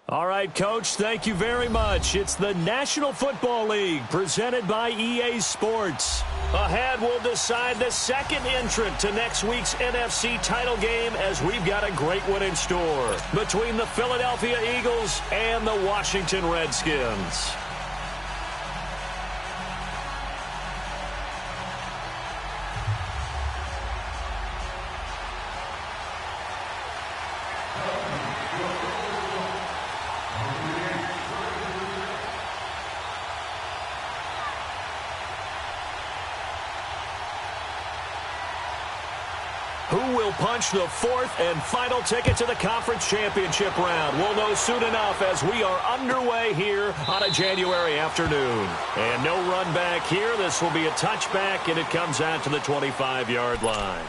All right, Coach, thank you very much. It's the National Football League presented by EA Sports. Ahead, we'll decide the second entrant to next week's NFC title game as we've got a great one in store between the Philadelphia Eagles and the Washington Redskins. Who will punch the fourth and final ticket to the conference championship round? We'll know soon enough as we are underway here on a January afternoon. And no run back here. This will be a touchback, and it comes out to the 25-yard line.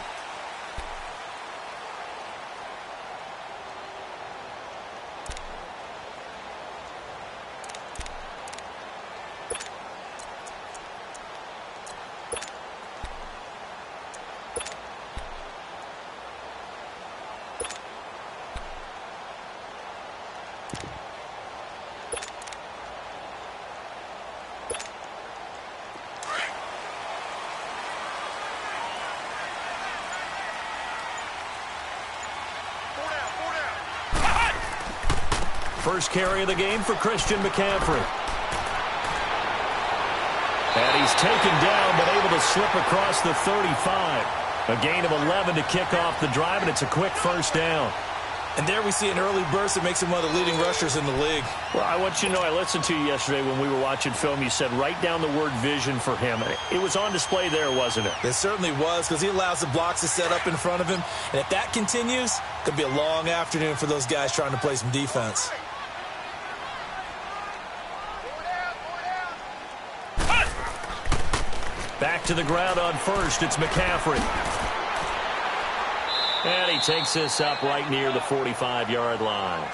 First carry of the game for Christian McCaffrey. And he's taken down, but able to slip across the 35. A gain of 11 to kick off the drive, and it's a quick first down. And there we see an early burst that makes him one of the leading rushers in the league. Well, I want you to know, I listened to you yesterday when we were watching film. You said write down the word vision for him. It was on display there, wasn't it? It certainly was, because he allows the blocks to set up in front of him. And if that continues, it could be a long afternoon for those guys trying to play some defense. Back to the ground on first. It's McCaffrey. And he takes this up right near the 45-yard line.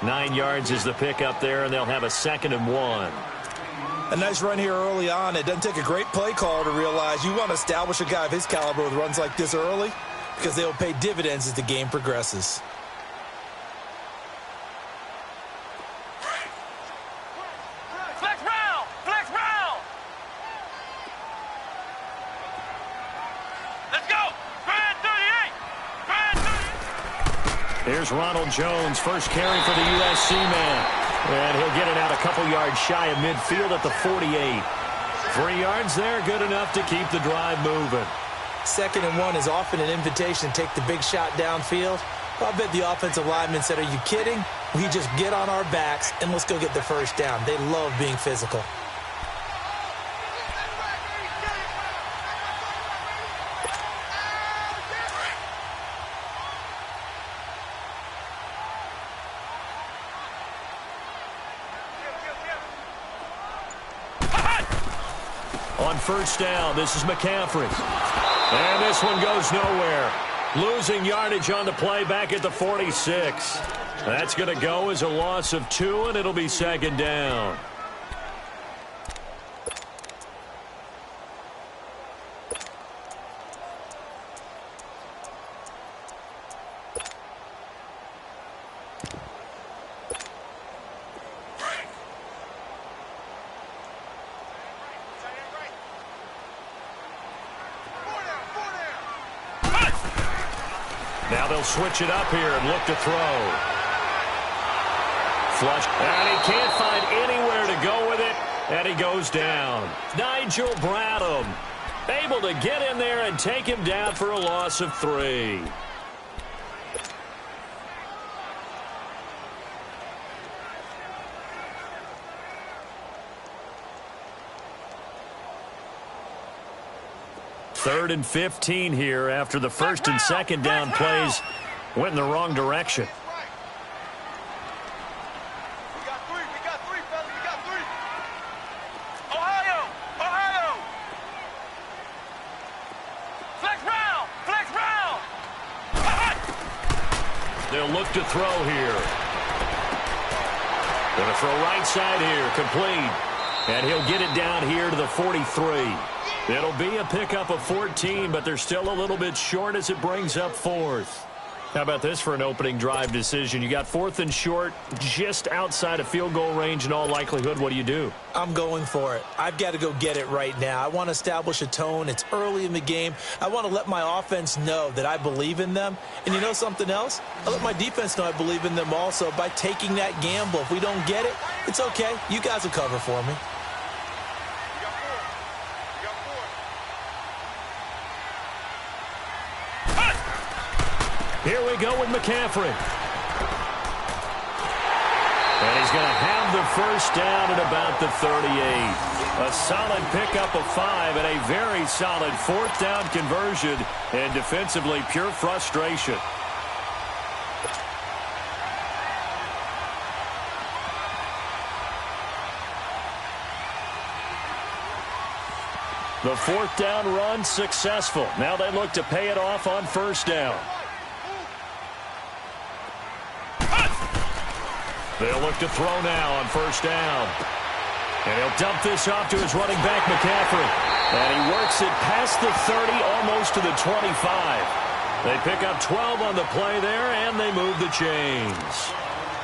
9 yards is the pickup there, and they'll have a 2nd and 1. A nice run here early on. It doesn't take a great play caller to realize you want to establish a guy of his caliber with runs like this early, because they will pay dividends as the game progresses. Here's Ronald Jones, first carry for the USC man. And he'll get it out a couple yards shy of midfield at the 48. 3 yards there, good enough to keep the drive moving. 2nd and 1 is often an invitation to take the big shot downfield. I bet the offensive lineman said, are you kidding? We just get on our backs and let's go get the first down. They love being physical. On first down, this is McCaffrey. And this one goes nowhere. Losing yardage on the play back at the 46. That's going to go as a loss of 2, and it'll be 2nd down. Now they'll switch it up here and look to throw. Flush. And he can't find anywhere to go with it. And he goes down. Nigel Bradham able to get in there and take him down for a loss of 3. Third and 15 here after the first and second down plays went in the wrong direction. We got three, fellas, we got 3. Ohio. Flex round. They'll look to throw here. Going to throw right side here, complete. And he'll get it down here to the 43. It'll be a pickup of 14, but they're still a little bit short as it brings up 4th. How about this for an opening drive decision? You got 4th and short, just outside of field goal range in all likelihood. What do you do? I'm going for it. I've got to go get it right now. I want to establish a tone. It's early in the game. I want to let my offense know that I believe in them. And you know something else? I let my defense know I believe in them also by taking that gamble. If we don't get it, it's okay. You guys will cover for me. Here we go with McCaffrey. And he's going to have the first down at about the 38. A solid pickup of 5 and a very solid 4th down conversion. And defensively, pure frustration. The 4th down run successful. Now they look to pay it off on 1st down. They'll look to throw now on 1st down. And he'll dump this off to his running back, McCaffrey. And he works it past the 30, almost to the 25. They pick up 12 on the play there, and they move the chains.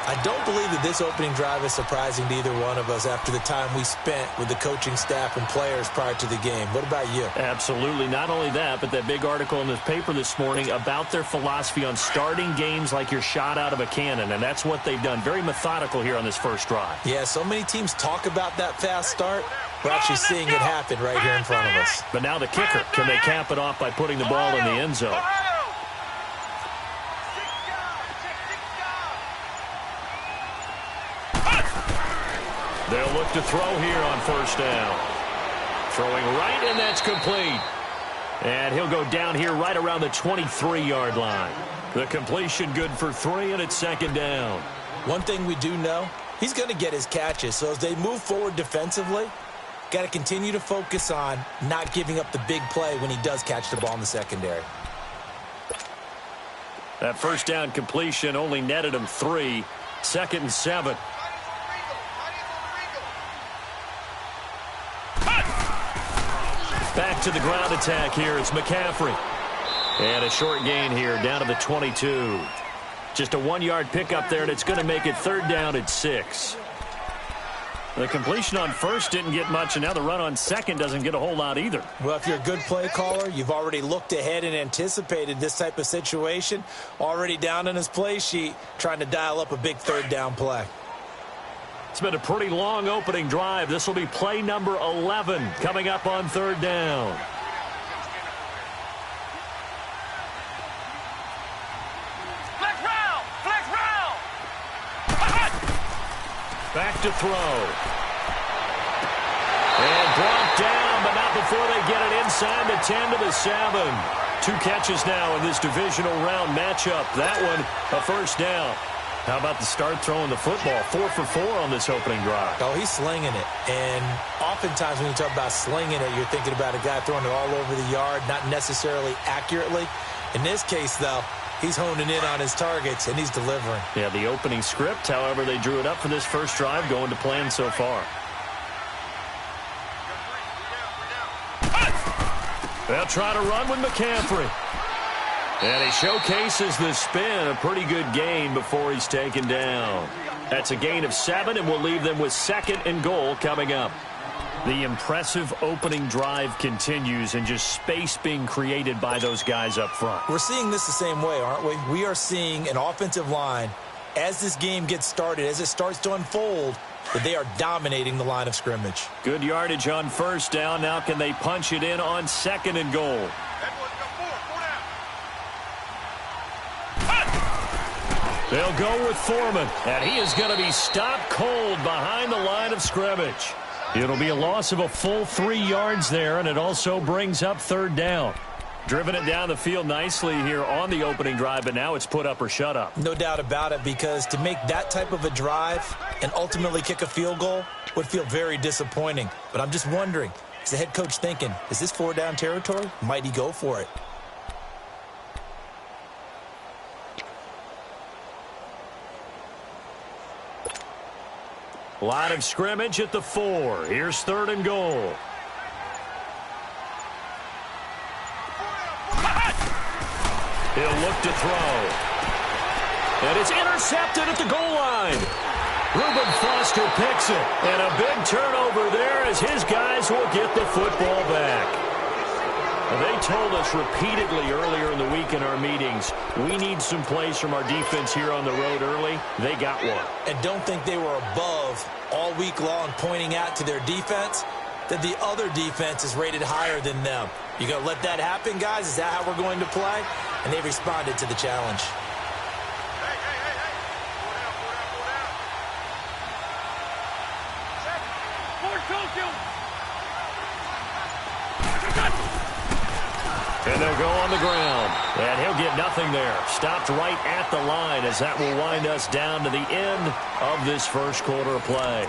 I don't believe that this opening drive is surprising to either one of us after the time we spent with the coaching staff and players prior to the game. What about you? Absolutely. Not only that, but that big article in the paper this morning about their philosophy on starting games like you're shot out of a cannon, and that's what they've done. Very methodical here on this first drive. Yeah, so many teams talk about that fast start. We're actually seeing it happen right here in front of us. But now the kicker. Can they cap it off by putting the ball in the end zone? They'll look to throw here on 1st down. Throwing right, and that's complete. And he'll go down here right around the 23-yard line. The completion good for 3, and it's 2nd down. One thing we do know, he's going to get his catches. So as they move forward defensively, got to continue to focus on not giving up the big play when he does catch the ball in the secondary. That 1st down completion only netted him 3. 2nd and 7. Back to the ground attack here. It's McCaffrey. And a short gain here down to the 22. Just a 1-yard pickup there, and it's going to make it 3rd down at 6. The completion on 1st didn't get much, and now the run on 2nd doesn't get a whole lot either. Well, if you're a good play caller, you've already looked ahead and anticipated this type of situation. Already down in his play sheet, trying to dial up a big 3rd down play. It's been a pretty long opening drive. This will be play number 11 coming up on 3rd down. Flex round! Flex round! Back to throw. And brought down, but not before they get it inside the 10 to the 7. 2 catches now in this divisional round matchup. That one, a 1st down. How about the start throwing the football? 4 for 4 on this opening drive. Oh, he's slinging it. And oftentimes when you talk about slinging it, you're thinking about a guy throwing it all over the yard, not necessarily accurately. In this case, though, he's honing in on his targets, and he's delivering. Yeah, the opening script, however, they drew it up for this first drive, going to plan so far. They'll try to run with McCaffrey. And he showcases the spin, a pretty good gain before he's taken down. That's a gain of 7, and we'll leave them with 2nd and goal coming up. The impressive opening drive continues, and just space being created by those guys up front. We're seeing this the same way, aren't we? We are seeing an offensive line, as this game gets started, as it starts to unfold, that they are dominating the line of scrimmage. Good yardage on 1st down. Now can they punch it in on 2nd and goal? They'll go with Foreman, and he is going to be stopped cold behind the line of scrimmage. It'll be a loss of a full 3 yards there, and it also brings up 3rd down. Driven it down the field nicely here on the opening drive, but now it's put up or shut up. No doubt about it, because to make that type of a drive and ultimately kick a field goal would feel very disappointing. But I'm just wondering, is the head coach thinking, is this 4-down territory? Might he go for it? Line of scrimmage at the 4. Here's 3rd and goal. He'll look to throw. And it's intercepted at the goal line. Reuben Foster picks it. And a big turnover there as his guys will get the football back. They told us repeatedly earlier in the week in our meetings, we need some plays from our defense here on the road early. They got one. And don't think they were above all week long pointing out to their defense that the other defense is rated higher than them. You going to let that happen, guys? Is that how we're going to play? And they responded to the challenge. And they'll go on the ground. And he'll get nothing there. Stopped right at the line as that will wind us down to the end of this first quarter of play.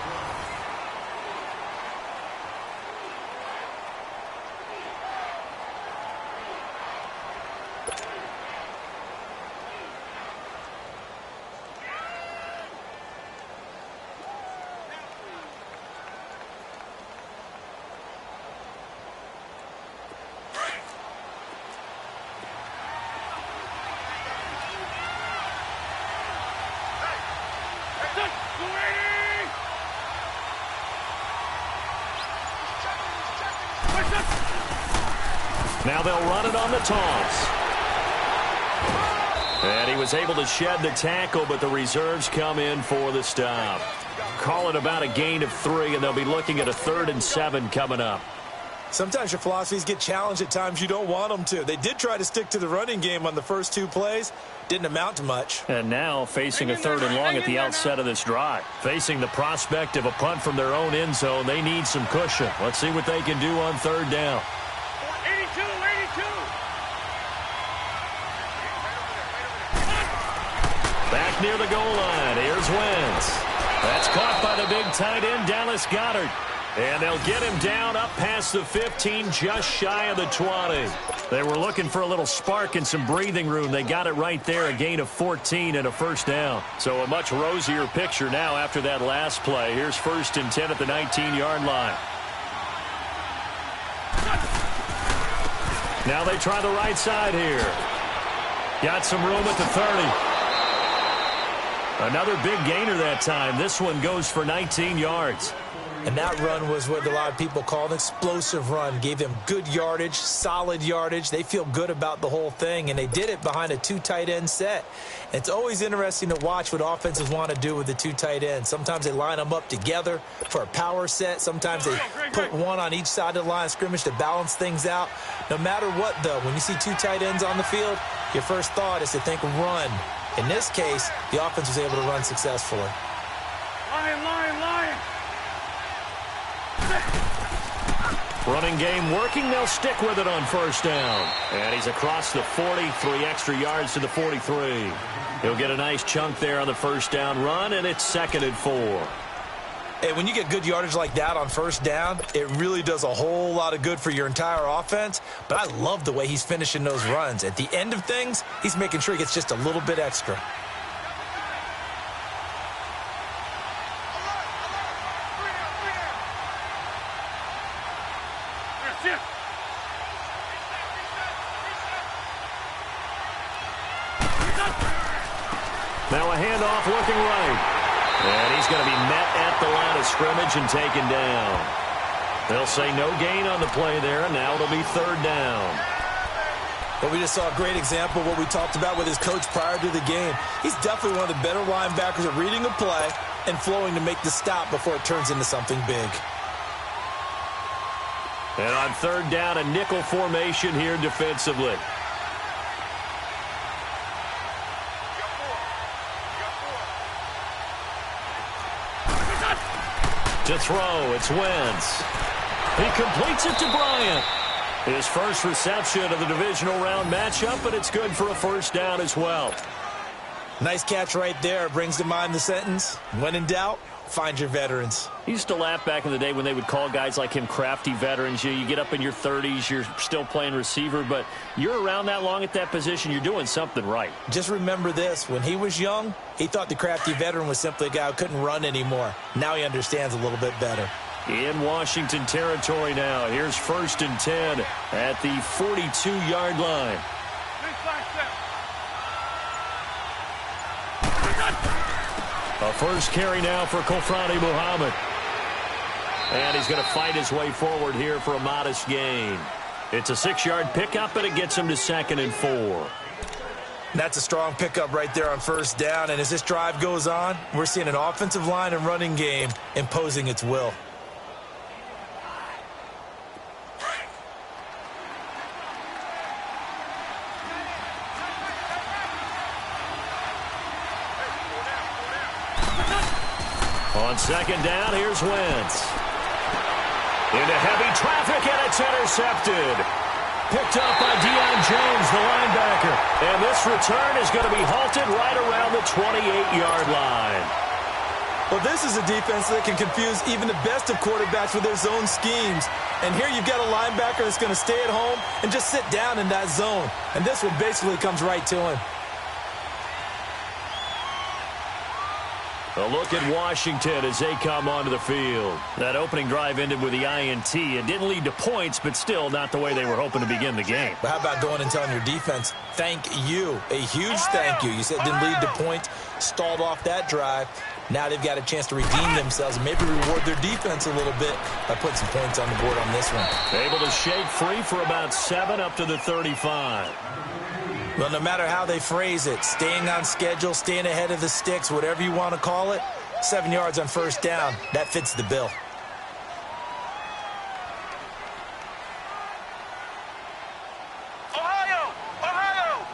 Now they'll run it on the toss. And he was able to shed the tackle, but the reserves come in for the stop. Call it about a gain of 3, and they'll be looking at a 3rd and 7 coming up. Sometimes your philosophies get challenged at times you don't want them to. They did try to stick to the running game on the first 2 plays. Didn't amount to much. And now facing a 3rd and long at the outset of this drive. Facing the prospect of a punt from their own end zone, they need some cushion. Let's see what they can do on 3rd down. 82. Back near the goal line. Here's Wentz. That's caught by the big tight end, Dallas Goedert. And they'll get him down up past the 15, just shy of the 20. They were looking for a little spark and some breathing room. They got it right there, a gain of 14 and a first down. So a much rosier picture now after that last play. Here's 1st and 10 at the 19-yard line. Now they try the right side here. Got some room at the 30. Another big gainer that time. This one goes for 19 yards. And that run was what a lot of people call an explosive run. Gave them good yardage, solid yardage. They feel good about the whole thing, and they did it behind a 2 tight end set. It's always interesting to watch what offenses want to do with the 2 tight ends. Sometimes they line them up together for a power set. Sometimes they put one on each side of the line of scrimmage to balance things out. No matter what, though, when you see 2 tight ends on the field, your first thought is to think run. In this case, the offense was able to run successfully. Lion. Running game working. They'll stick with it on 1st down. And he's across the 40, 3 extra yards to the 43. He'll get a nice chunk there on the 1st down run, and it's 2nd and 4. Hey, when you get good yardage like that on 1st down, it really does a whole lot of good for your entire offense. But I love the way he's finishing those runs. At the end of things, he's making sure he gets just a little bit extra. Now a handoff looking right. And he's going to be met at the line of scrimmage and taken down. They'll say no gain on the play there, and now it'll be 3rd down. But we just saw a great example of what we talked about with his coach prior to the game. He's definitely one of the better linebackers at reading a play and flowing to make the stop before it turns into something big. And on 3rd down, a nickel formation here defensively. To throw, it's Wentz. He completes it to Bryant. His first reception of the divisional round matchup, but it's good for a 1st down as well. Nice catch right there. Brings to mind the sentence, when in doubt, find your veterans. He used to laugh back in the day when they would call guys like him crafty veterans. You get up in your 30s, you're still playing receiver, but you're around that long at that position, you're doing something right. Just remember this. When he was young, he thought the crafty veteran was simply a guy who couldn't run anymore. Now he understands a little bit better. In Washington territory now. Here's 1st and 10 at the 42-yard line. A first carry now for Kofrani Muhammad. And he's going to fight his way forward here for a modest gain. It's a 6-yard pickup, and it gets him to 2nd and 4. That's a strong pickup right there on first down. And as this drive goes on, we're seeing an offensive line and running game imposing its will. On 2nd down, here's Wentz. Into heavy traffic, and it's intercepted. Picked up by Deion Jones, the linebacker. And this return is going to be halted right around the 28-yard line. Well, this is a defense that can confuse even the best of quarterbacks with their zone schemes. And here you've got a linebacker that's going to stay at home and just sit down in that zone. And this one basically comes right to him. A look at Washington as they come onto the field. That opening drive ended with the INT. It didn't lead to points, but still not the way they were hoping to begin the game. But how about going and telling your defense, thank you, a huge thank you. You said it didn't lead to points, stalled off that drive. Now they've got a chance to redeem themselves and maybe reward their defense a little bit by putting some points on the board on this one. Able to shake free for about 7 up to the 35. Well, no matter how they phrase it, staying on schedule, staying ahead of the sticks, whatever you want to call it, 7 yards on first down, that fits the bill. Ohio! Ohio!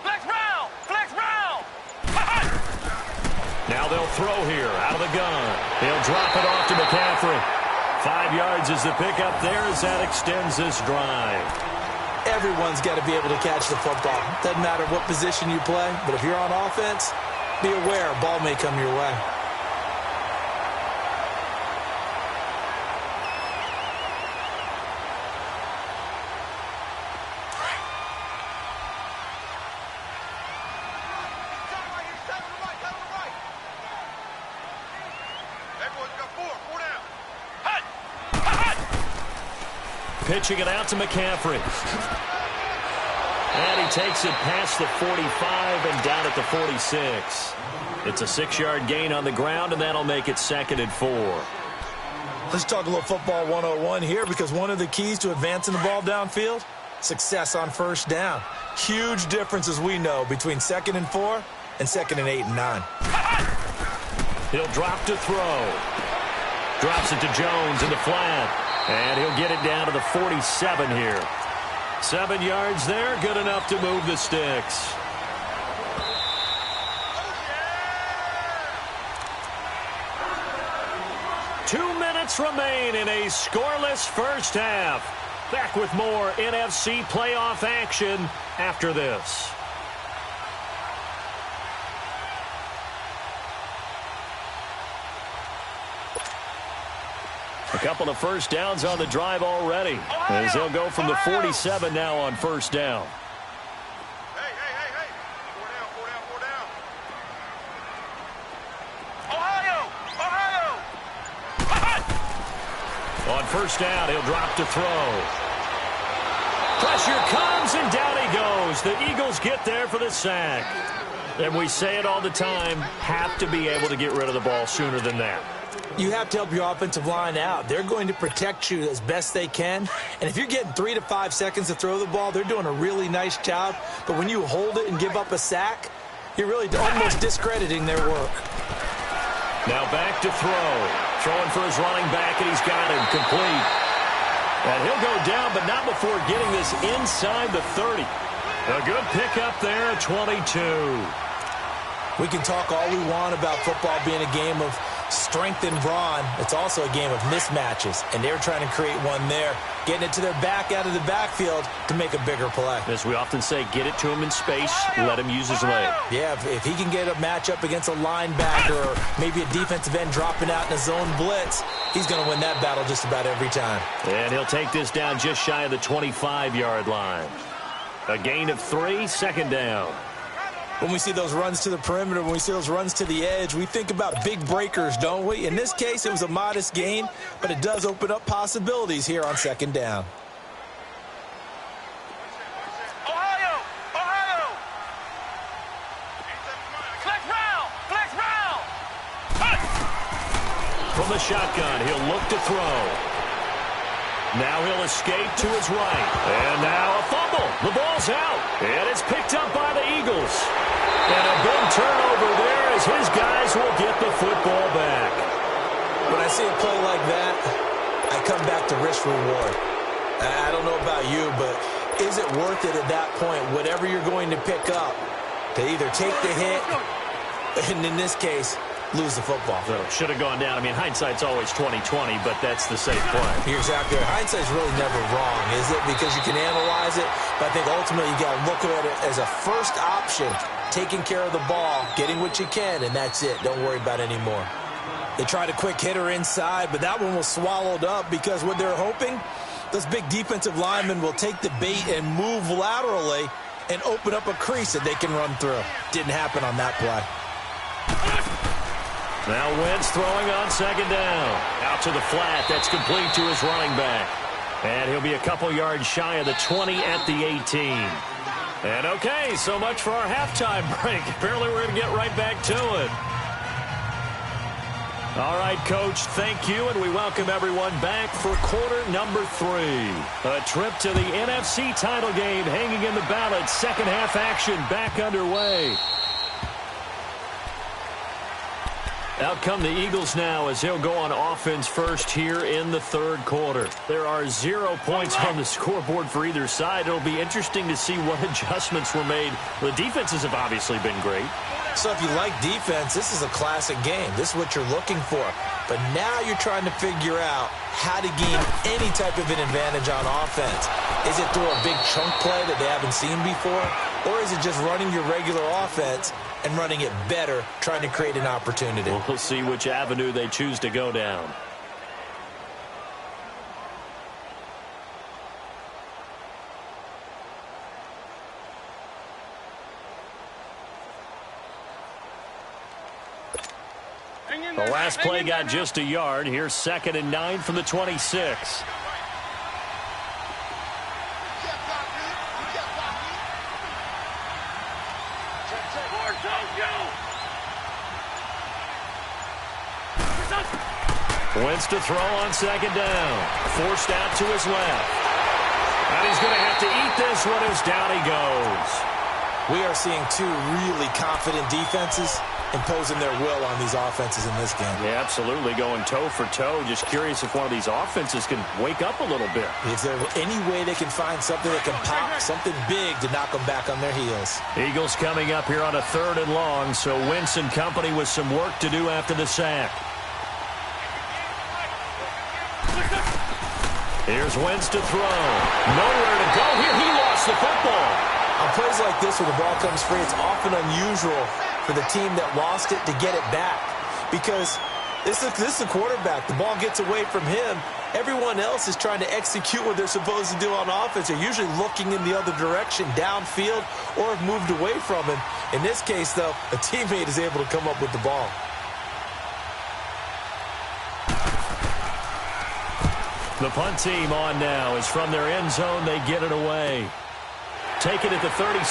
Flex round! Flex round! Now they'll throw here out of the gun. He'll drop it off to McCaffrey. 5 yards is the pickup there as that extends this drive. Everyone's got to be able to catch the football. Doesn't matter what position you play, but if you're on offense, be aware a ball may come your way. Pitching it out to McCaffrey. And he takes it past the 45 and down at the 46. It's a 6-yard gain on the ground, and that'll make it 2nd and 4. Let's talk a little football 101 here, because one of the keys to advancing the ball downfield, success on first down. Huge difference, as we know, between 2nd and 4 and 2nd and 8 and 9. He'll drop to throw. Drops it to Jones in the flat. And he'll get it down to the 47 here. 7 yards there, good enough to move the sticks. Two minutes remain in a scoreless first half. Back with more NFC playoff action after this. A couple of first downs on the drive already, as they'll go from the 47 now on first down. Hey. 4 down. Ohio! On first down, he'll drop to throw. Pressure comes, and down he goes. The Eagles get there for the sack. And we say it all the time, have to be able to get rid of the ball sooner than that. You have to help your offensive line out. They're going to protect you as best they can. And if you're getting 3 to 5 seconds to throw the ball, they're doing a really nice job. But when you hold it and give up a sack, you're really almost discrediting their work. Now back to throw. Throwing for his running back, and he's got him complete. And he'll go down, but not before getting this inside the 30. A good pickup there at 22. We can talk all we want about football being a game of strength and brawn. It's also a game of mismatches, and they're trying to create one there, getting it to their back out of the backfield to make a bigger play. As we often say, get it to him in space, let him use his leg. Yeah, if he can get a matchup against a linebacker or maybe a defensive end dropping out in a zone blitz, he's going to win that battle just about every time. And he'll take this down just shy of the 25-yard line. A gain of 3, 2nd down. When we see those runs to the perimeter, when we see those runs to the edge, we think about big breakers, don't we? In this case, it was a modest gain, but it does open up possibilities here on second down. Ohio! Ohio! Flex round! Flex round! From the shotgun, he'll look to throw. Now he'll escape to his right. And now a fumble. The ball's out. And it's picked up by the Eagles. And a big turnover there as his guys will get the football back. When I see a play like that, I come back to risk reward. I don't know about you, but is it worth it at that point, whatever you're going to pick up, to either take the hit, and in this case, lose the football? So should have gone down. I mean, hindsight's always 20/20, but that's the safe play. You're exactly right. Hindsight's really never wrong, is it? Because you can analyze it, but I think ultimately you got to look at it as a first option, taking care of the ball, getting what you can, and that's it. Don't worry about it anymore. They tried a quick hitter inside, but that one was swallowed up because what they're hoping, those big defensive linemen will take the bait and move laterally and open up a crease that they can run through. Didn't happen on that play. Now Wentz throwing on second down. Out to the flat. That's complete to his running back. And he'll be a couple yards shy of the 20 at the 18. And okay, so much for our halftime break. Apparently we're going to get right back to it. All right, Coach, thank you, and we welcome everyone back for quarter number 3. A trip to the NFC title game hanging in the balance. Second half action back underway. Out come the Eagles now as they'll go on offense first here in the third quarter. There are 0 points on the scoreboard for either side. It'll be interesting to see what adjustments were made. The defenses have obviously been great. So if you like defense, this is a classic game. This is what you're looking for. But now you're trying to figure out how to gain any type of an advantage on offense. Is it through a big chunk play that they haven't seen before? Or is it just running your regular offense and running it better, trying to create an opportunity? We'll see which avenue they choose to go down. The last play got just a yard. Here's 2nd and 9 from the 26. Wentz to throw on second down. Forced out to his left. And he's going to have to eat this one as down he goes. We are seeing two really confident defenses imposing their will on these offenses in this game. Yeah, absolutely, going toe for toe. Just curious if one of these offenses can wake up a little bit. Is there any way they can find something that can pop, something big to knock them back on their heels? Eagles coming up here on a 3rd and long, so Wentz and company with some work to do after the sack. Here's Wentz to throw. Nowhere to go here. He lost the football. On plays like this where the ball comes free, it's often unusual for the team that lost it to get it back. Because this is the quarterback. The ball gets away from him. Everyone else is trying to execute what they're supposed to do on offense. They're usually looking in the other direction, downfield, or have moved away from him. In this case, though, a teammate is able to come up with the ball. The punt team on now is from their end zone. They get it away. Take it at the 37.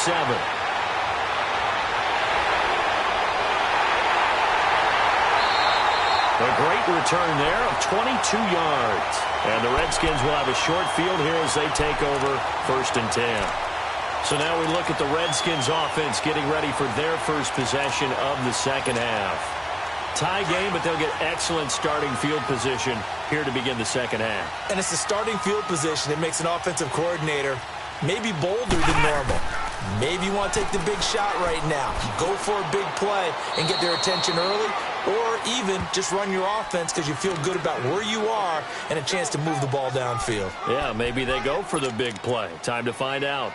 A great return there of 22 yards. And the Redskins will have a short field here as they take over 1st and 10. So now we look at the Redskins offense getting ready for their first possession of the second half. Tie game, but they'll get excellent starting field position here to begin the second half. And it's the starting field position that makes an offensive coordinator maybe bolder than normal. Maybe you want to take the big shot right now. Go for a big play and get their attention early, or even just run your offense because you feel good about where you are and a chance to move the ball downfield. Yeah, maybe they go for the big play. Time to find out.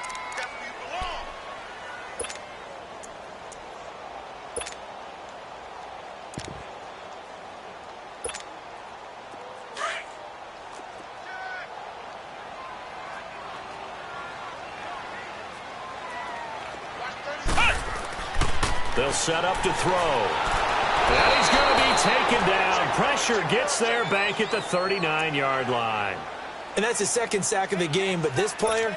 They'll set up to throw. And he's going to be taken down. Pressure gets there back at the 39-yard line. And that's his second sack of the game, but this player,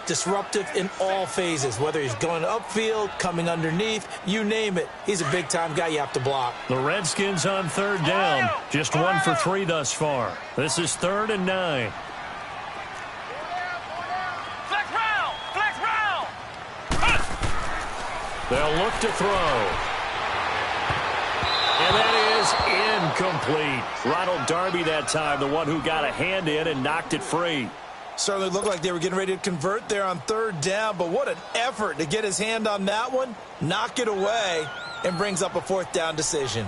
disruptive in all phases, whether he's going upfield, coming underneath, you name it. He's a big-time guy you have to block. The Redskins on third down. Just 1 for 3 thus far. This is 3rd and 9. Flex round! Flex round! They'll look to throw. And that is incomplete. Ronald Darby that time, the one who got a hand in and knocked it free. Certainly looked like they were getting ready to convert there on third down, but what an effort to get his hand on that one, knock it away, and brings up a 4th down decision.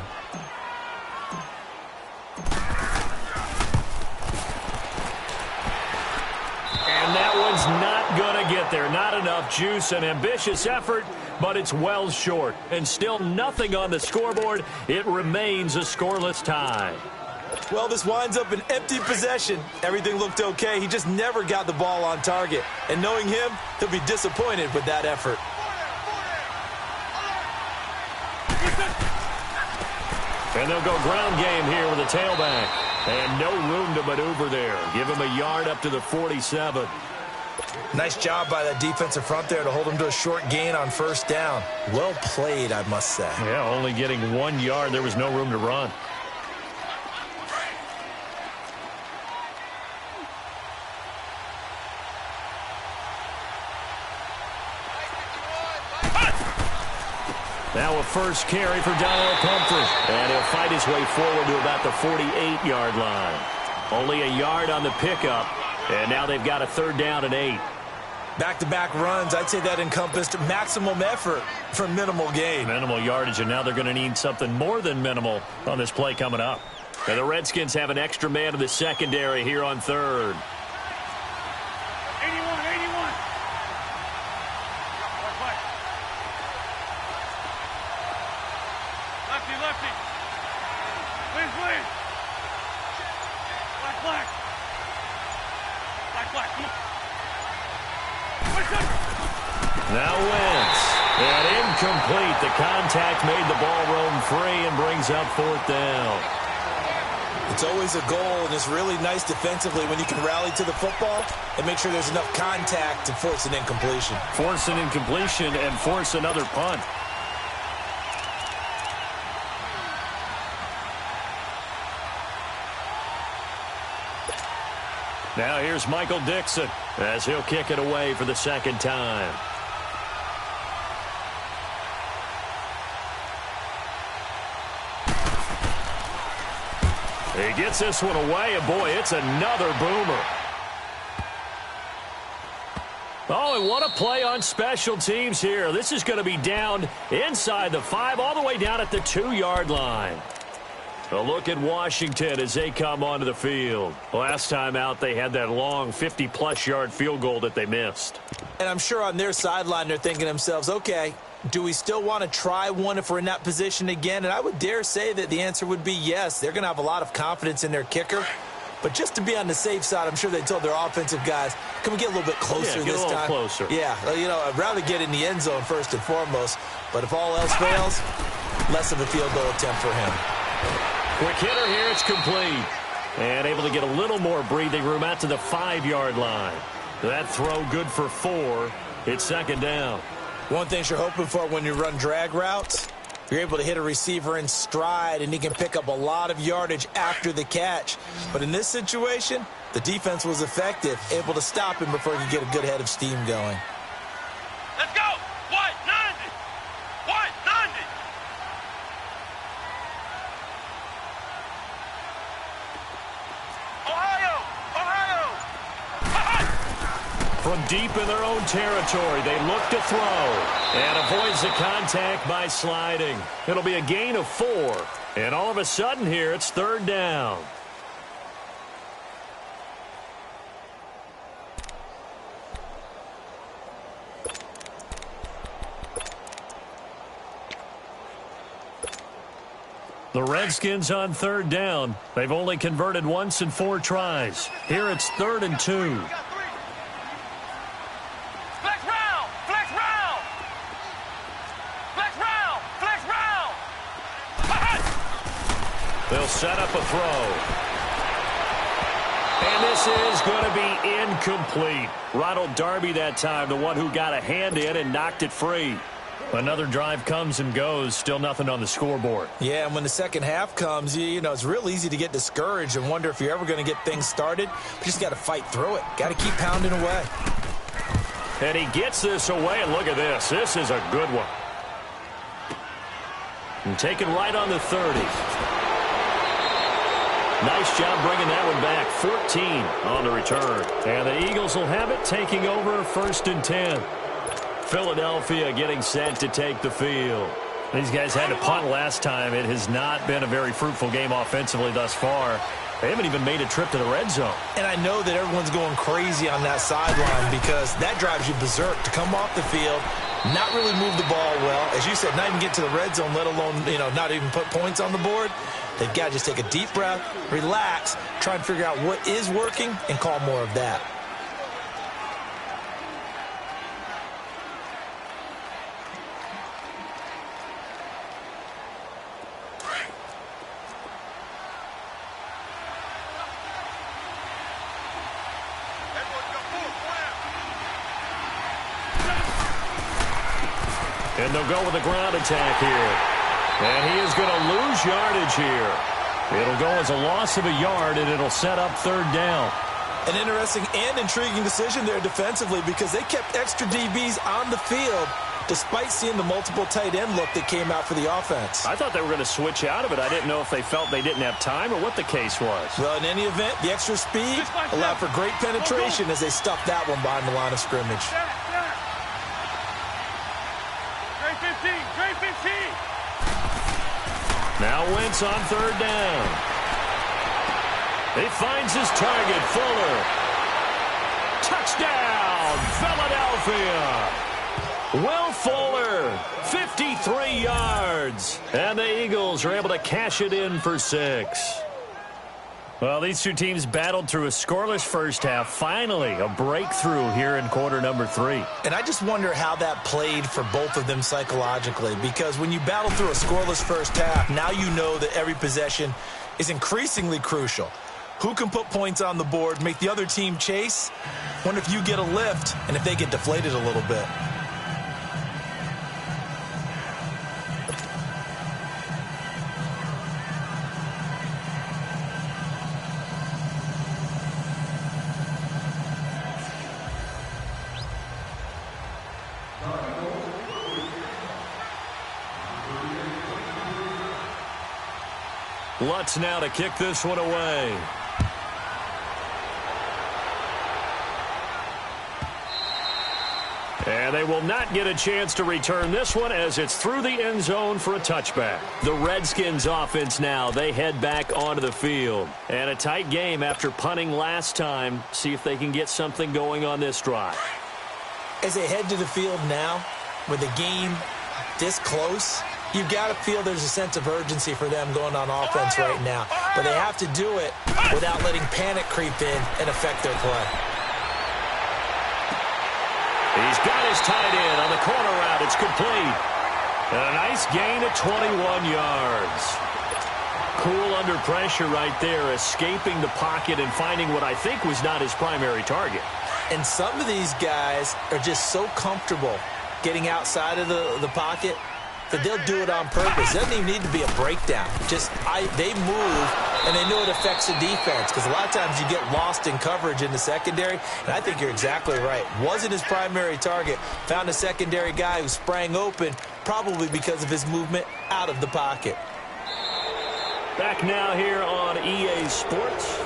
And that one's not going to get there. Not enough juice. An ambitious effort, but it's well short. And still nothing on the scoreboard. It remains a scoreless tie. Well, this winds up an empty possession. Everything looked okay. He just never got the ball on target. And knowing him, he'll be disappointed with that effort. And they'll go ground game here with a tailback. And no room to maneuver there. Give him a yard up to the 47. Nice job by that defensive front there to hold him to a short gain on first down. Well played, I must say. Yeah, only getting 1 yard. There was no room to run. Now a first carry for Donald Pumphrey. And he'll fight his way forward to about the 48-yard line. Only a yard on the pickup. And now they've got a 3rd down and 8. Back-to-back runs, I'd say that encompassed maximum effort for minimal gain. Minimal yardage, and now they're going to need something more than minimal on this play coming up. And the Redskins have an extra man in the secondary here on 3rd. 81, 81. Lefty, lefty. Please, please. Black, black. Black, black. Come on. Now Wentz. And incomplete. The contact made the ball roam free and brings up 4th down. It's always a goal, and it's really nice defensively when you can rally to the football and make sure there's enough contact to force an incompletion. Force an incompletion and force another punt. Now here's Michael Dixon as he'll kick it away for the 2nd time. He gets this one away, and boy, it's another boomer. Oh, and what a play on special teams here. This is going to be down inside the 5, all the way down at the 2-yard line. A look at Washington as they come onto the field. Last time out, they had that long 50-plus yard field goal that they missed. And I'm sure on their sideline they're thinking to themselves, okay, do we still want to try one if we're in that position again? And I would dare say that the answer would be yes. They're going to have a lot of confidence in their kicker. But just to be on the safe side, I'm sure they told their offensive guys, can we get a little bit closer this time? Yeah, get a little closer. Yeah, you know, I'd rather get in the end zone first and foremost. But if all else fails, less of a field goal attempt for him. Quick hitter here, it's complete. And able to get a little more breathing room out to the 5-yard line. That throw good for 4. It's 2nd down. One thing you're hoping for when you run drag routes, you're able to hit a receiver in stride, and he can pick up a lot of yardage after the catch. But in this situation, the defense was effective, able to stop him before he could get a good head of steam going. Let's go. White, 90. White, 90. Ohio, Ohio. From deep in their own territory, they look to throw. And avoids the contact by sliding. It'll be a gain of 4. And all of a sudden here, it's 3rd down. The Redskins on 3rd down. They've only converted once in 4 tries. Here it's 3rd and 2. Flex round, flex round. Flex round. He'll set up a throw. And this is going to be incomplete. Ronald Darby that time, the one who got a hand in and knocked it free. Another drive comes and goes. Still nothing on the scoreboard. Yeah, and when the second half comes, you know, it's real easy to get discouraged and wonder if you're ever going to get things started. But you just got to fight through it. Got to keep pounding away. And he gets this away, and look at this. This is a good one. And taken right on the 30. Nice job bringing that one back. 14 on the return. And the Eagles will have it, taking over 1st and 10. Philadelphia getting set to take the field. These guys had to punt last time. It has not been a very fruitful game offensively thus far. They haven't even made a trip to the red zone. And I know that everyone's going crazy on that sideline because that drives you berserk to come off the field, not really move the ball well. As you said, not even get to the red zone, let alone, you know, not even put points on the board. They've got to just take a deep breath, relax, try and figure out what is working and call more of that. And they'll go with a ground attack here. And he is going to lose yardage here. It'll go as a loss of a yard, and it'll set up 3rd down. An interesting and intriguing decision there defensively because they kept extra DBs on the field despite seeing the multiple tight end look that came out for the offense. I thought they were going to switch out of it. I didn't know if they felt they didn't have time or what the case was. Well, in any event, the extra speed allowed for great penetration as they stuffed that one behind the line of scrimmage. Now Wentz on 3rd down. He finds his target, Fuller. Touchdown, Philadelphia. Will Fuller, 53 yards. And the Eagles are able to cash it in for 6. Well, these two teams battled through a scoreless first half. Finally, a breakthrough here in quarter number 3. And I just wonder how that played for both of them psychologically, because when you battle through a scoreless first half, now you know that every possession is increasingly crucial. Who can put points on the board, make the other team chase? Wonder if you get a lift and if they get deflated a little bit. Lutz now to kick this one away. And they will not get a chance to return this one as it's through the end zone for a touchback. The Redskins offense now, they head back onto the field. And a tight game after punting last time. See if they can get something going on this drive. As they head to the field now, with the game this close, you've got to feel there's a sense of urgency for them going on offense right now. But they have to do it without letting panic creep in and affect their play. He's got his tight end on the corner route. It's complete. And a nice gain of 21 yards. Cool under pressure right there, escaping the pocket and finding what I think was not his primary target. And some of these guys are just so comfortable getting outside of the pocket that they'll do it on purpose. It doesn't even need to be a breakdown. Just they move, and they know it affects the defense because a lot of times you get lost in coverage in the secondary, and I think you're exactly right. Wasn't his primary target. Found a secondary guy who sprang open, probably because of his movement out of the pocket. Back now here on EA Sports.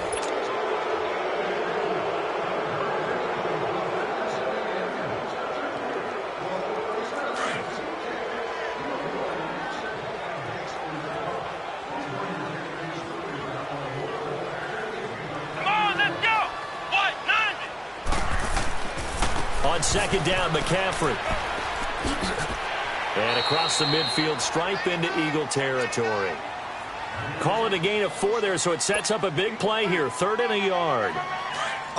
On 2nd down, McCaffrey. And across the midfield stripe into Eagle territory. Call it a gain of 4 there, so it sets up a big play here. 3rd and a yard.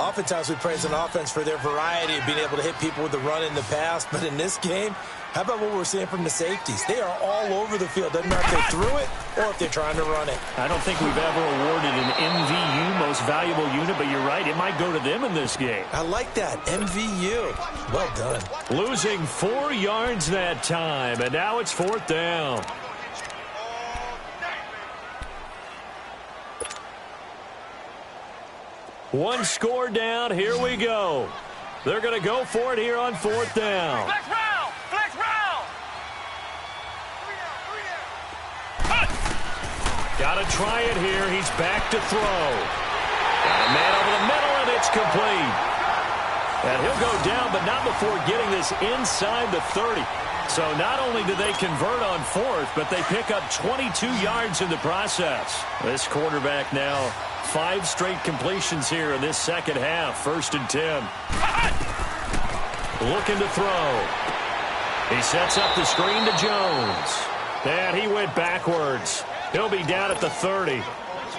Oftentimes we praise an offense for their variety of being able to hit people with the run in the pass. But in this game, how about what we're seeing from the safeties? They are all over the field. Doesn't matter if they threw it or if they're trying to run it. I don't think we've ever awarded an MVU, most valuable unit, but you're right. It might go to them in this game. I like that. MVU. Well done. Losing 4 yards that time, and now it's 4th down. One score down. Here we go. They're going to go for it here on 4th down. Flex round! Flex round! Got to try it here. He's back to throw. Got a man over the middle, and it's complete. And he'll go down, but not before getting this inside the 30. So not only do they convert on 4th, but they pick up 22 yards in the process. This quarterback now 5 straight completions here in this second half. 1st and 10. Looking to throw. He sets up the screen to Jones. And he went backwards. He'll be down at the 30.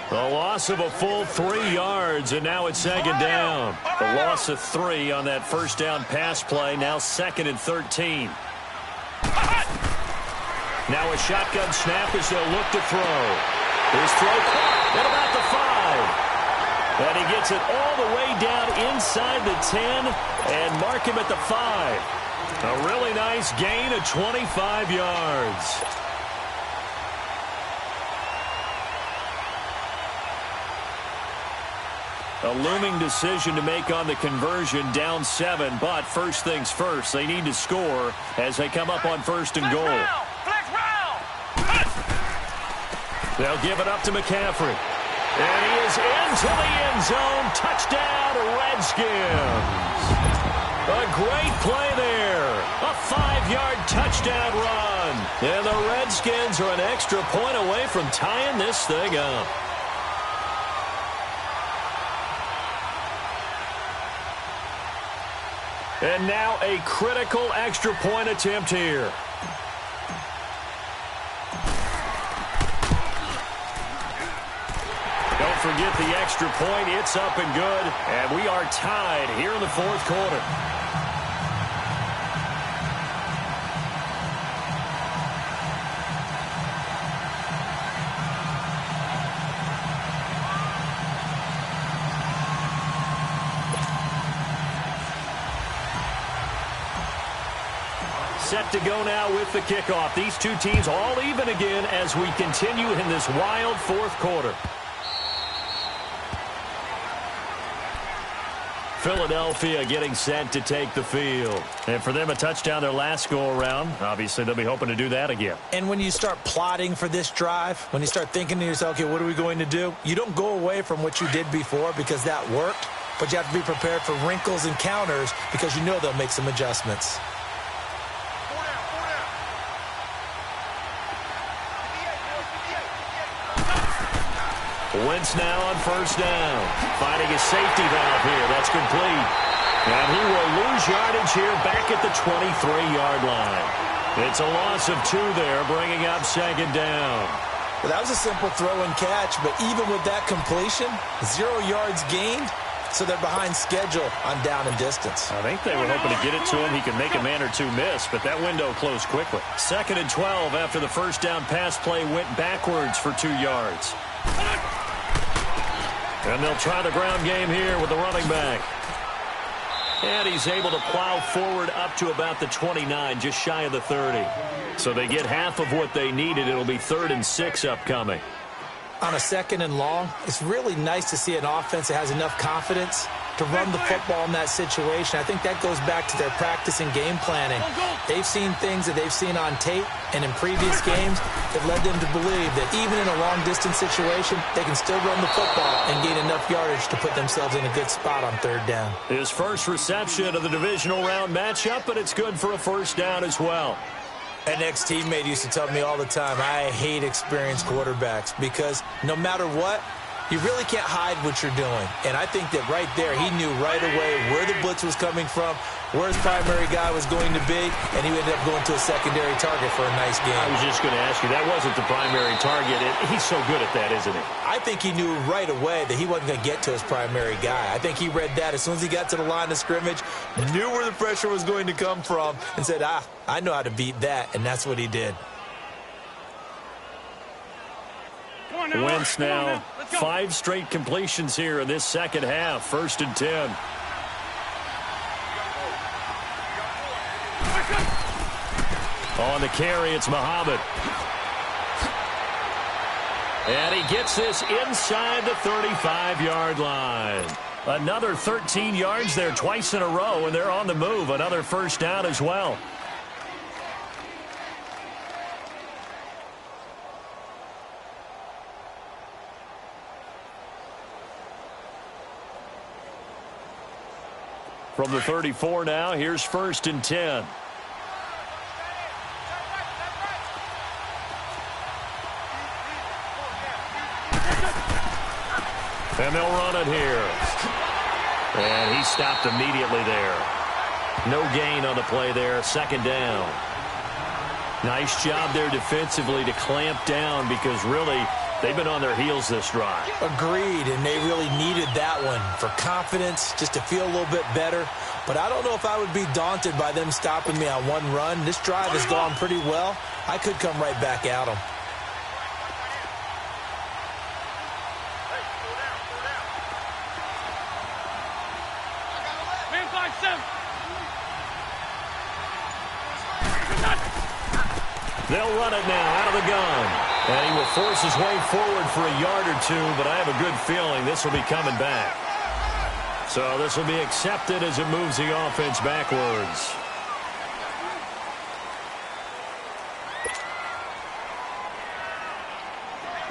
The loss of a full 3 yards, and now it's 2nd down. The loss of 3 on that 1st down pass play, now 2nd and 13. Now a shotgun snap as they'll look to throw. His throw caught at about the 5. And he gets it all the way down inside the 10 and mark him at the 5. A really nice gain of 25 yards. A looming decision to make on the conversion, down 7, but first things first, they need to score as they come up on 1st and goal. Flex round! They'll give it up to McCaffrey. And he is into the end zone. Touchdown, Redskins. A great play there. A 5-yard touchdown run. And the Redskins are an extra point away from tying this thing up. And now a critical extra point attempt here. Don't forget the extra point. It's up and good. And we are tied here in the 4th quarter. Set to go now with the kickoff. These two teams all even again as we continue in this wild 4th quarter. Philadelphia getting set to take the field. And for them, a touchdown their last go-around. Obviously, they'll be hoping to do that again. And when you start plotting for this drive, when you start thinking to yourself, okay, what are we going to do? You don't go away from what you did before because that worked, but you have to be prepared for wrinkles and counters because you know they'll make some adjustments. Wentz now on 1st down. Finding a safety valve here. That's complete. And he will lose yardage here back at the 23-yard line. It's a loss of 2 there, bringing up 2nd down. Well, that was a simple throw and catch, but even with that completion, 0 yards gained, so they're behind schedule on down and distance. I think they were hoping to get it to him. He could make a man or 2 miss, but that window closed quickly. 2nd and 12 after the 1st down pass play went backwards for 2 yards. And they'll try the ground game here with the running back. And he's able to plow forward up to about the 29, just shy of the 30. So they get half of what they needed. It'll be 3rd and 6 upcoming. On a 2nd and long, it's really nice to see an offense that has enough confidence to run the football in that situation. I think that goes back to their practice and game planning. They've seen things that they've seen on tape and in previous games that led them to believe that even in a long-distance situation, they can still run the football and gain enough yardage to put themselves in a good spot on 3rd down. His first reception of the divisional round matchup, but it's good for a 1st down as well. An ex-teammate used to tell me all the time, I hate experienced quarterbacks because no matter what, You really can't hide what you're doing. And I think that right there, he knew right away where the blitz was coming from, where his primary guy was going to be, and he ended up going to a secondary target for a nice game. I was just going to ask you, that wasn't the primary target. He's so good at that, isn't he? I think he knew right away that he wasn't going to get to his primary guy. I think he read that as soon as he got to the line of scrimmage, knew where the pressure was going to come from, and said, I know how to beat that, and that's what he did. Wentz now 5 straight completions here in this second half. 1st and 10. On the carry, it's Muhammad. And he gets this inside the 35-yard line. Another 13 yards there twice in a row, and they're on the move. Another first down as well. From the 34 now, here's 1st and 10. And they'll run it here. And he stopped immediately there. No gain on the play there. 2nd down. Nice job there defensively to clamp down because really they've been on their heels this drive. Agreed, and they really needed that one for confidence, just to feel a little bit better. But I don't know if I would be daunted by them stopping me on one run. This drive has gone pretty well. I could come right back at them. They'll run it now out of the gun. And he will force his way forward for a yard or two, but I have a good feeling this will be coming back. So this will be accepted as it moves the offense backwards.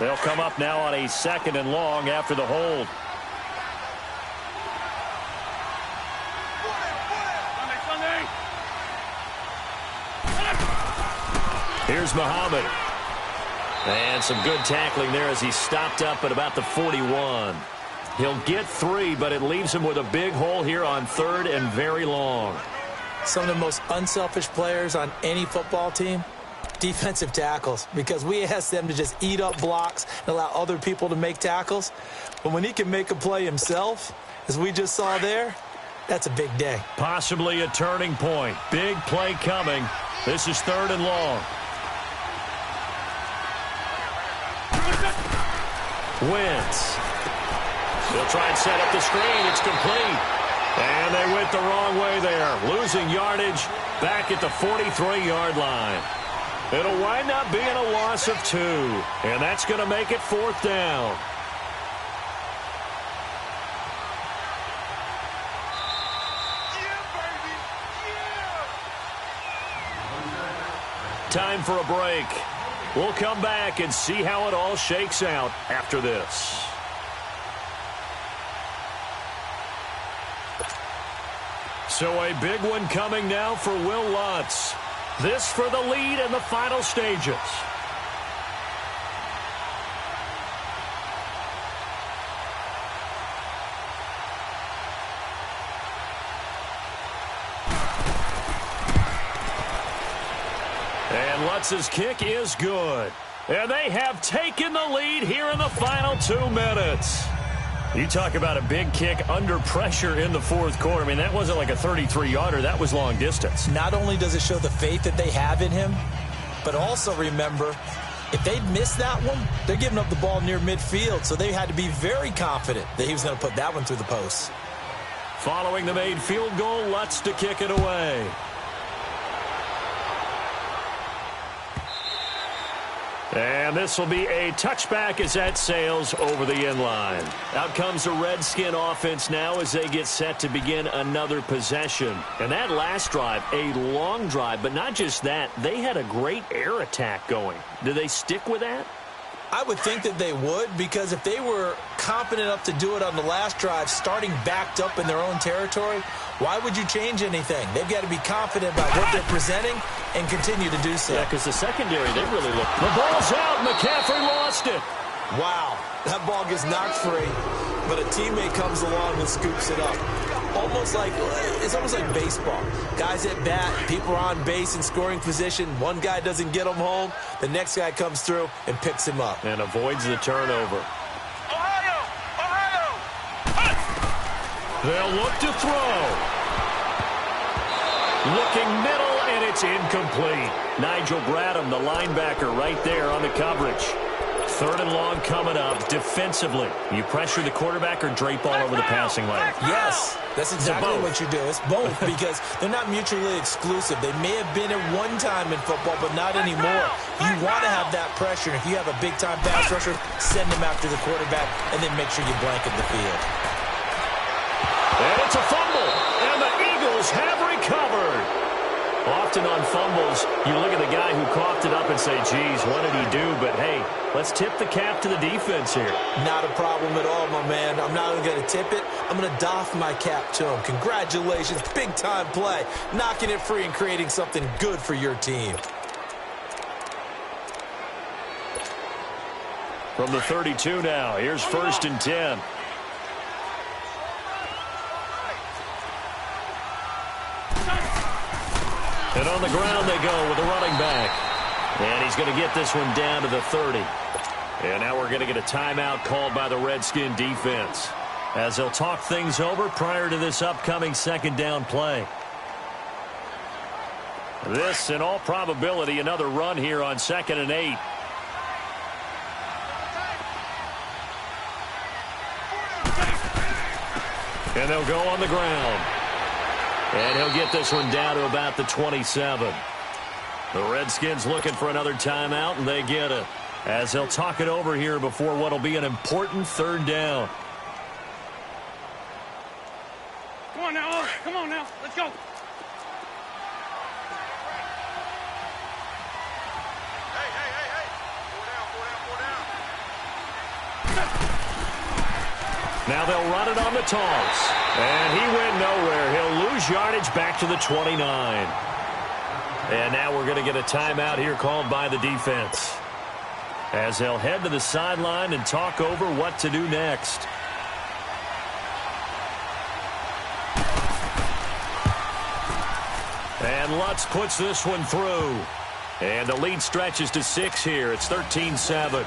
They'll come up now on a 2nd and long after the hold. Here's Muhammad. And some good tackling there as he stopped up at about the 41. He'll get 3, but it leaves him with a big hole here on 3rd and very long. Some of the most unselfish players on any football team, defensive tackles, because we ask them to just eat up blocks and allow other people to make tackles. But when he can make a play himself, as we just saw there, that's a big day. Possibly a turning point. Big play coming. This is 3rd and long. Wentz. They'll try and set up the screen. It's complete. And they went the wrong way there. Losing yardage back at the 43-yard line. It'll wind up being a loss of 2. And that's going to make it 4th down. Time for a break. We'll come back and see how it all shakes out after this. So a big one coming now for Will Lutz. This for the lead in the final stages. And Lutz's kick is good. And they have taken the lead here in the final 2 minutes. You talk about a big kick under pressure in the 4th quarter. I mean, that wasn't like a 33-yarder. That was long distance. Not only does it show the faith that they have in him, but also remember, if they'd missed that one, they're giving up the ball near midfield. So they had to be very confident that he was going to put that one through the post. Following the made field goal, Lutz to kick it away. And this will be a touchback as that sails over the end line. Out comes the Redskin offense now as they get set to begin another possession. And that last drive, a long drive, but not just that, they had a great air attack going. Do they stick with that? I would think that they would, because if they were confident enough to do it on the last drive, starting backed up in their own territory, why would you change anything? They've got to be confident about what they're presenting and continue to do so. Yeah, because the secondary, they really look. The ball's out. McCaffrey lost it. Wow. That ball gets knocked free, but a teammate comes along and scoops it up. It's almost like baseball. Guys at bat, people are on base in scoring position. One guy doesn't get him home. The next guy comes through and picks him up. And avoids the turnover. Ohio! They'll look to throw. Looking middle, and it's incomplete. Nigel Bradham, the linebacker, right there on the coverage. 3rd and long coming up. Defensively, you pressure the quarterback or drape all over the passing lane? Yes, that's exactly what you do. It's both because they're not mutually exclusive. They may have been at one time in football, but not anymore. You want to have that pressure. If you have a big-time pass rusher, send them after the quarterback, and then make sure you blanket the field. And it's a fumble, and the Eagles have recovered. Often on fumbles, you look at the guy who coughed it up and say, geez, what did he do? But, hey, let's tip the cap to the defense here. Not a problem at all, my man. I'm not even going to tip it. I'm going to doff my cap to him. Congratulations. Big-time play. Knocking it free and creating something good for your team. From the 32 now, here's 1st and 10. And on the ground they go with a running back. And he's going to get this one down to the 30. And now we're going to get a timeout called by the Redskin defense, as they'll talk things over prior to this upcoming 2nd down play. This, in all probability, another run here on 2nd and 8. And they'll go on the ground. And he'll get this one down to about the 27. The Redskins looking for another timeout, and they get it, as they'll talk it over here before what will be an important 3rd down. Come on now, come on now, let's go. Hey. Four down. Now they'll run it on the toss. And he went nowhere. He'll lose yardage back to the 29. And now we're going to get a timeout here called by the defense, as they'll head to the sideline and talk over what to do next. And Lutz puts this one through. And the lead stretches to 6 here. It's 13-7.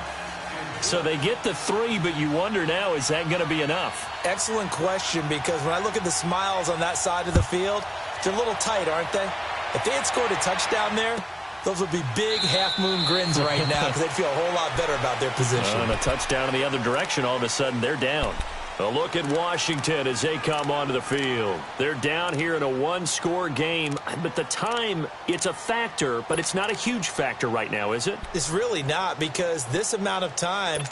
So they get the 3, but you wonder now, is that going to be enough? Excellent question, because when I look at the smiles on that side of the field, they're a little tight, aren't they? If they had scored a touchdown there, those would be big half-moon grins right now, because they'd feel a whole lot better about their position. And a touchdown in the other direction, all of a sudden they're down. A look at Washington as they come onto the field. They're down here in a 1-score game, but the time, it's a factor, but it's not a huge factor right now, is it? It's really not, because this amount of time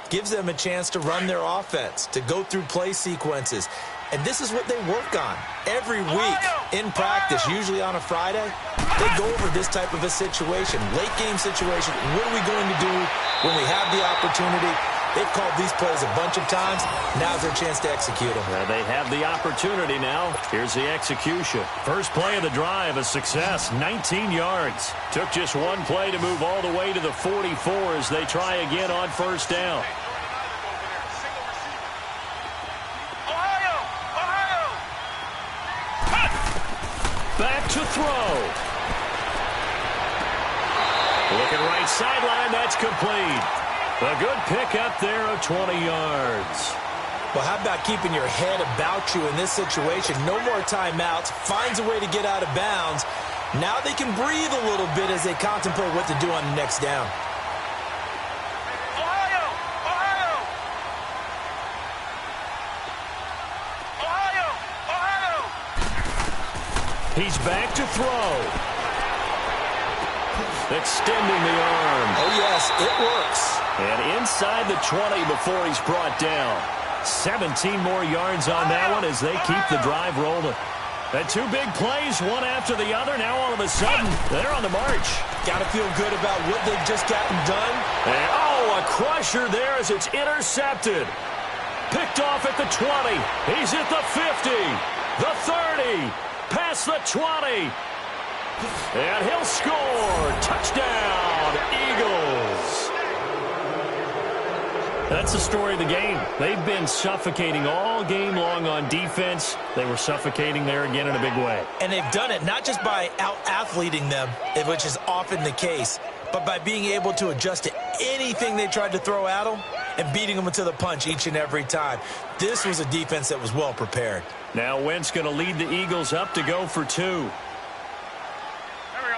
gives them a chance to run their offense, to go through play sequences. And this is what they work on every week in practice, usually on a Friday. They go over this type of a situation, late game situation. What are we going to do when we have the opportunity? They've called these plays a bunch of times. Now's their chance to execute them. They have the opportunity now. Here's the execution. First play of the drive, a success, 19 yards. Took just one play to move all the way to the 44 as they try again on 1st down. Back to throw. Looking right sideline, that's complete. A good pickup there of 20 yards. Well, how about keeping your head about you in this situation? No more timeouts. Finds a way to get out of bounds. Now they can breathe a little bit as they contemplate what to do on the next down. He's back to throw. Extending the arm. Oh, yes, it works. And inside the 20 before he's brought down. 17 more yards on that one as they keep the drive rolling. And 2 big plays, one after the other. Now all of a sudden, they're on the march. Got to feel good about what they've just gotten done. And, oh, a crusher there as it's intercepted. Picked off at the 20. He's at the 50. The 30. Past the 20. And he'll score. Touchdown, Eagles. A that's the story of the game. They've been suffocating all game long on defense. They were suffocating there again in a big way. And they've done it not just by out-athleting them, which is often the case, but by being able to adjust to anything they tried to throw at them and beating them to the punch each and every time. This was a defense that was well prepared. Now Wentz going to lead the Eagles up to go for 2. Here we go.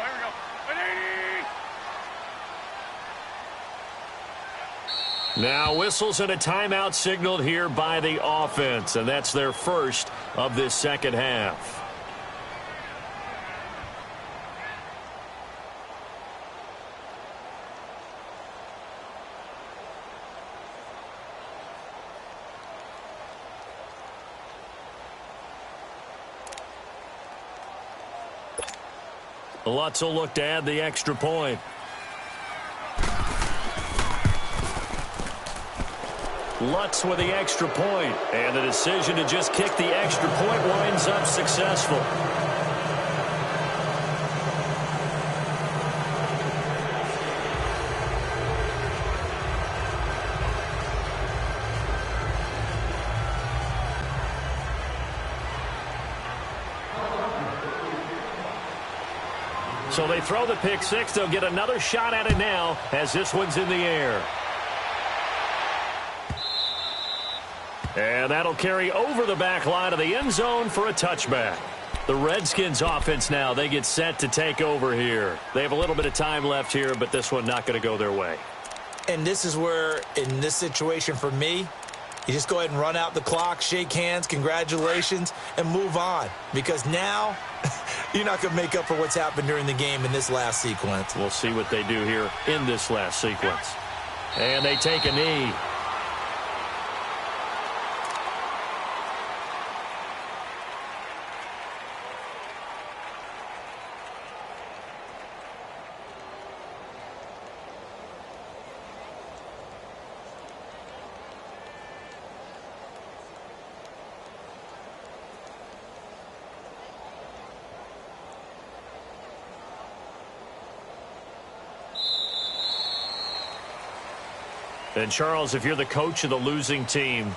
Now whistles and a timeout signaled here by the offense, and that's their first of this second half. Lutz will look to add the extra point. Lutz with the extra point, and the decision to just kick the extra point winds up successful. So they throw the pick six. They'll get another shot at it now as this one's in the air. And that'll carry over the back line of the end zone for a touchback. The Redskins offense now, they get set to take over here. They have a little bit of time left here, but this one not going to go their way. And this is where, in this situation for me, you just go ahead and run out the clock, shake hands, congratulations, and move on. Because now you're not going to make up for what's happened during the game in this last sequence. We'll see what they do here in this last sequence. And they take a knee. And, Charles, if you're the coach of the losing team,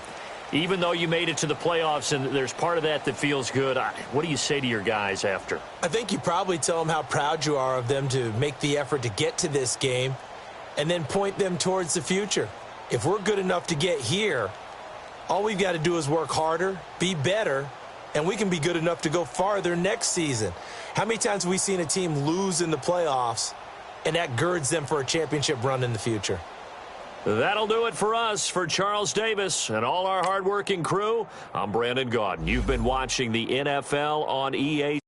even though you made it to the playoffs and there's part of that that feels good, what do you say to your guys after? I think you probably tell them how proud you are of them to make the effort to get to this game and then point them towards the future. If we're good enough to get here, all we've got to do is work harder, be better, and we can be good enough to go farther next season. How many times have we seen a team lose in the playoffs, and that girds them for a championship run in the future? That'll do it for us. For Charles Davis and all our hardworking crew, I'm Brandon Gaudin. You've been watching the NFL on EA